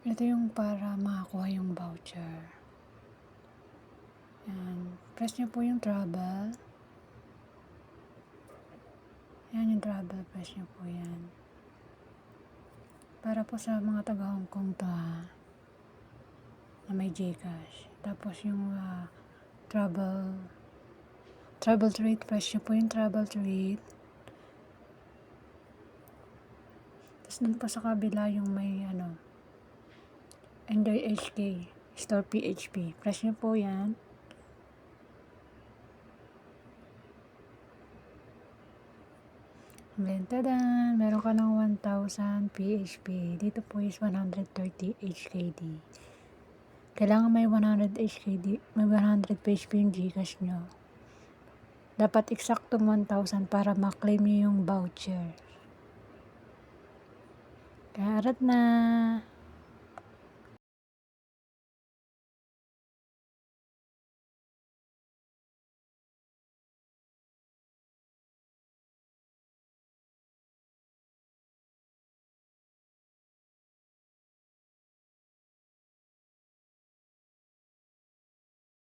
Ito yung para makakuha yung voucher. Yan. Press nyo po yung travel. Yan yung travel. Press nyo po yan. Para po sa mga taga Hong Kong to ha. Na may Gcash. Tapos yung travel treat. Press nyo po yung travel treat. Tapos dun po sa kabila yung may Enjoy HK. Store PHP. Press nyo po yan. Then, tadan! Meron ka ng 1,000 PHP. Dito po is 130 HKD. Kailangan may 100 HKD, may 100 PHP yung Gcash nyo. Dapat eksaktong 1,000 para maklaim nyo yung voucher. Kaya arat na!